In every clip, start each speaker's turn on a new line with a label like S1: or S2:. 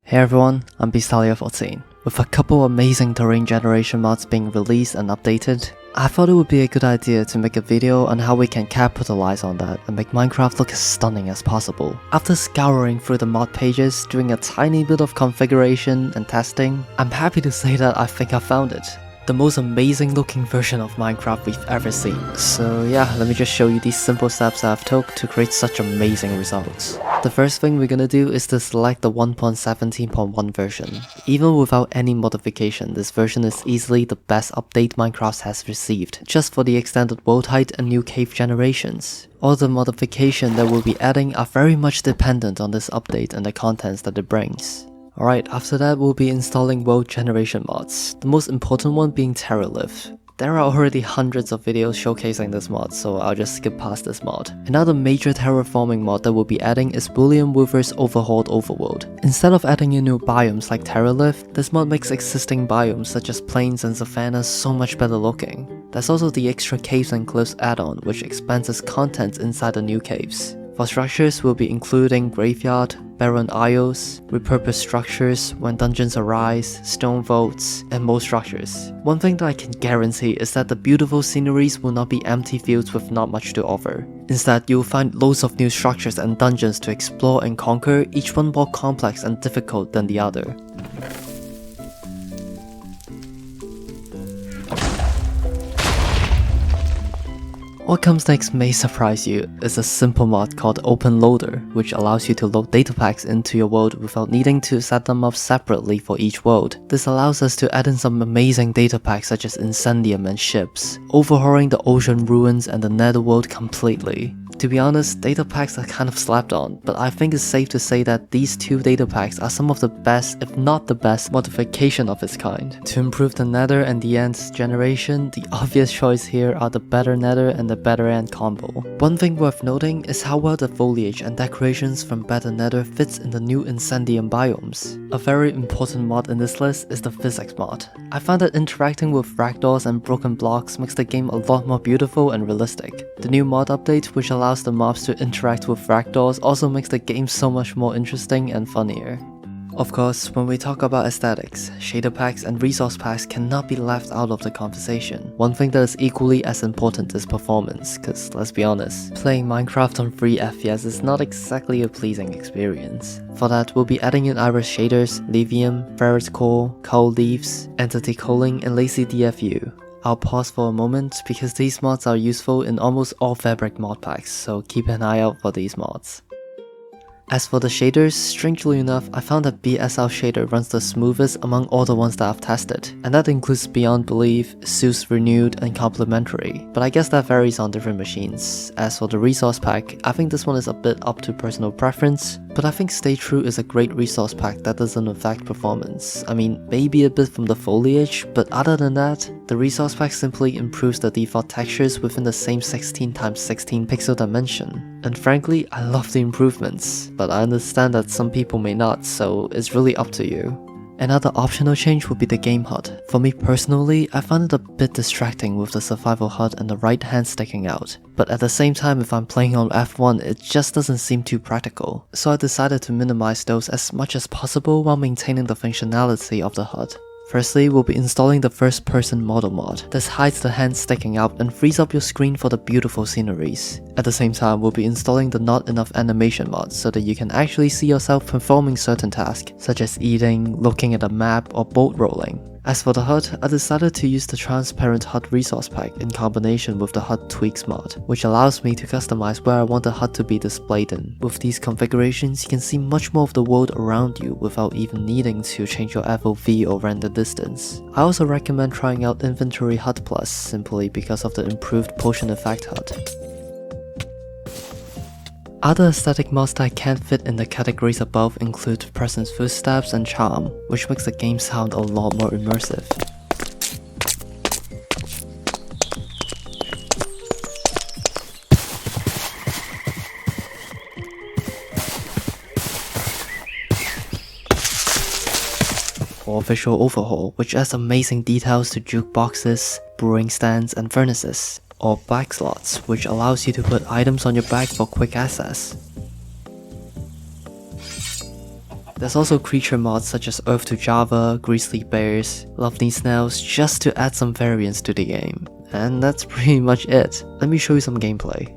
S1: Hey everyone, I'm Beastalia14. With a couple amazing terrain generation mods being released and updated, I thought it would be a good idea to make a video on how we can capitalize on that and make Minecraft look as stunning as possible. After scouring through the mod pages, doing a tiny bit of configuration and testing, I'm happy to say that I think I found it. The most amazing looking version of Minecraft we've ever seen. So yeah, let me just show you these simple steps I've took to create such amazing results. The first thing we're gonna do is to select the 1.17.1 version. Even without any modification, this version is easily the best update Minecraft has received, just for the extended world height and new cave generations. All the modifications that we'll be adding are very much dependent on this update and the contents that it brings. Alright, after that we'll be installing world generation mods, the most important one being TerraLift. There are already hundreds of videos showcasing this mod, so I'll just skip past this mod. Another major terraforming mod that we'll be adding is Boolean Wolver's Overhauled Overworld. Instead of adding in new biomes like TerraLift, this mod makes existing biomes such as plains and savannas so much better looking. There's also the extra caves and cliffs add-on, which expands its content inside the new caves. For structures, we'll be including graveyard, barren isles, repurposed structures when dungeons arise, stone vaults, and more structures. One thing that I can guarantee is that the beautiful sceneries will not be empty fields with not much to offer. Instead, you'll find loads of new structures and dungeons to explore and conquer, each one more complex and difficult than the other. What comes next may surprise you. It's a simple mod called OpenLoader, which allows you to load datapacks into your world without needing to set them up separately for each world. This allows us to add in some amazing datapacks such as Incendium and ships, overhauling the ocean ruins and the netherworld completely. To be honest, datapacks are kind of slept on, but I think it's safe to say that these two datapacks are some of the best, if not the best, modification of its kind. To improve the nether and the end's generation, the obvious choice here are the better nether and the better end combo. One thing worth noting is how well the foliage and decorations from better nether fits in the new Incendium biomes. A very important mod in this list is the physics mod. I found that interacting with ragdolls and broken blocks makes the game a lot more beautiful and realistic. The new mod update, which allows the mobs to interact with ragdolls, also makes the game so much more interesting and funnier. Of course, when we talk about aesthetics, shader packs and resource packs cannot be left out of the conversation. One thing that is equally as important is performance, cause let's be honest, playing Minecraft on 3 FPS is not exactly a pleasing experience. For that, we'll be adding in iris shaders, lithium, ferret core, coal leaves, entity culling, and lazy DFU. I'll pause for a moment because these mods are useful in almost all fabric mod packs, so keep an eye out for these mods. As for the shaders, strangely enough, I found that BSL shader runs the smoothest among all the ones that I've tested, and that includes Beyond Belief, Zeus Renewed, and Complementary, but I guess that varies on different machines. As for the resource pack, I think this one is a bit up to personal preference, but I think Stay True is a great resource pack that doesn't affect performance. I mean, maybe a bit from the foliage, but other than that, the resource pack simply improves the default textures within the same 16x16 pixel dimension. And frankly, I love the improvements, but I understand that some people may not, so it's really up to you. Another optional change would be the game HUD. For me personally, I found it a bit distracting with the survival HUD and the right hand sticking out. But at the same time, if I'm playing on F1, it just doesn't seem too practical. So I decided to minimize those as much as possible while maintaining the functionality of the HUD. Firstly, we'll be installing the first person model mod. This hides the hand sticking out and frees up your screen for the beautiful sceneries. At the same time, we'll be installing the not enough animation mod so that you can actually see yourself performing certain tasks, such as eating, looking at a map, or boat rolling. As for the HUD, I decided to use the transparent HUD resource pack in combination with the HUD tweaks mod, which allows me to customize where I want the HUD to be displayed in. With these configurations, you can see much more of the world around you without even needing to change your FOV or render distance. I also recommend trying out Inventory Hud Plus simply because of the improved potion effect HUD. Other aesthetic mods that can't fit in the categories above include Presence Footsteps and Charm, which makes the game sound a lot more immersive. For official Overhaul, which adds amazing details to jukeboxes, brewing stands, and furnaces. Or back slots, which allows you to put items on your back for quick access. There's also creature mods such as Earth to Java, Grizzly Bears, Lovely Snails, just to add some variance to the game. And that's pretty much it. Let me show you some gameplay.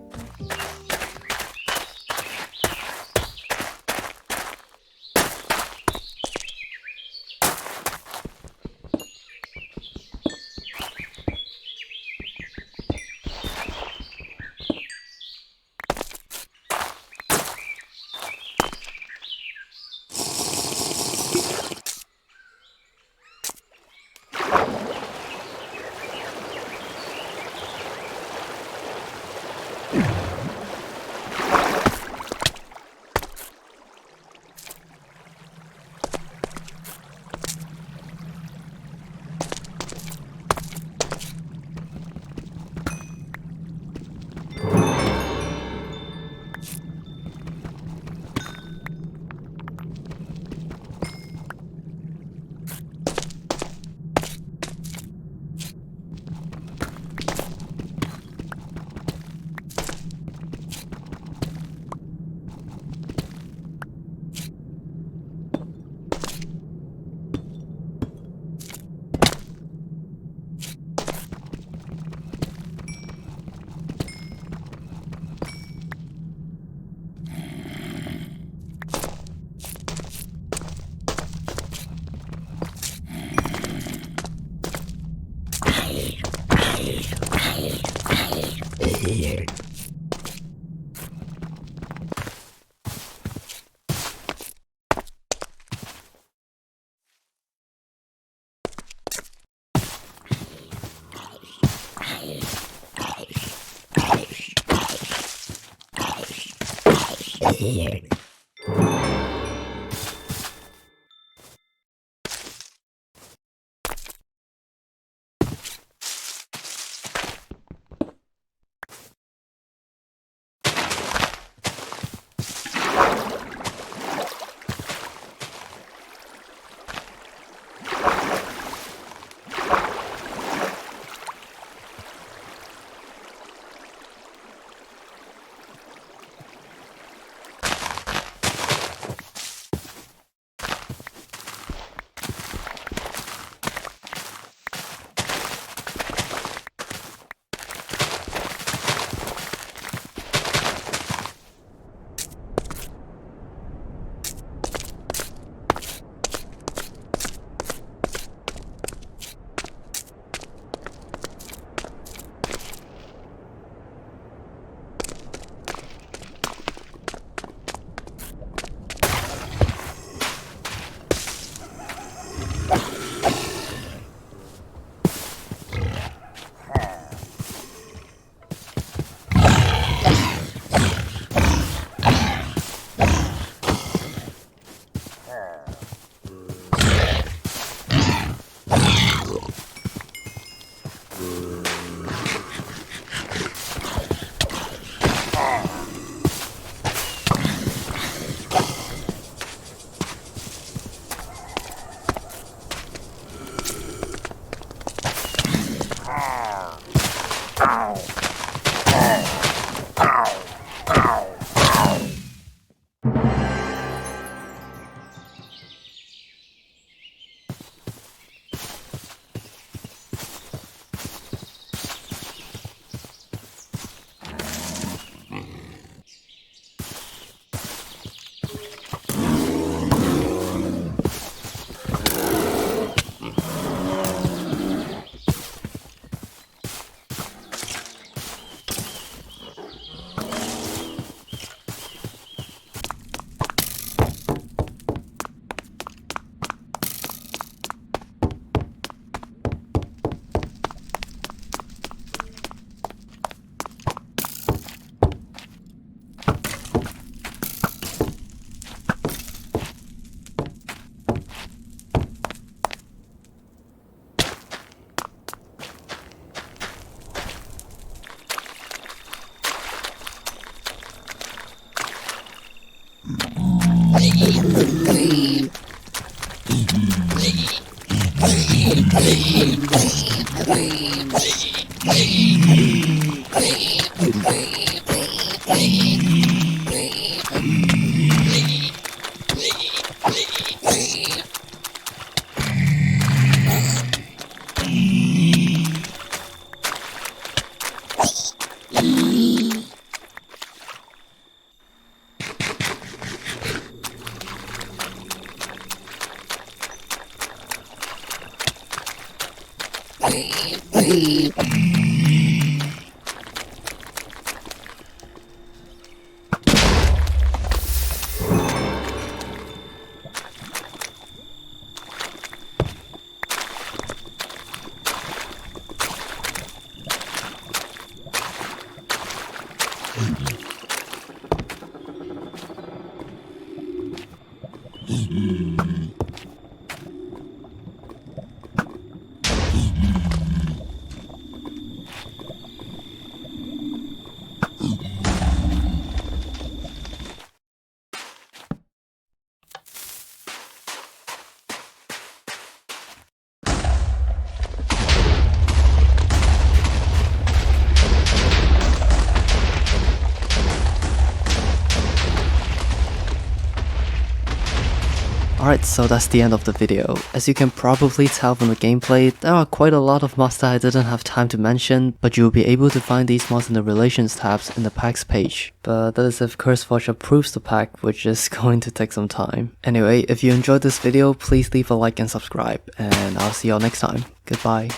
S1: Alright, so that's the end of the video. As you can probably tell from the gameplay, there are quite a lot of mods that I didn't have time to mention, but you'll be able to find these mods in the Relations tabs in the packs page. But that is if curseforge approves the pack, which is going to take some time. Anyway, if you enjoyed this video, please leave a like and subscribe, and I'll see y'all next time. Goodbye.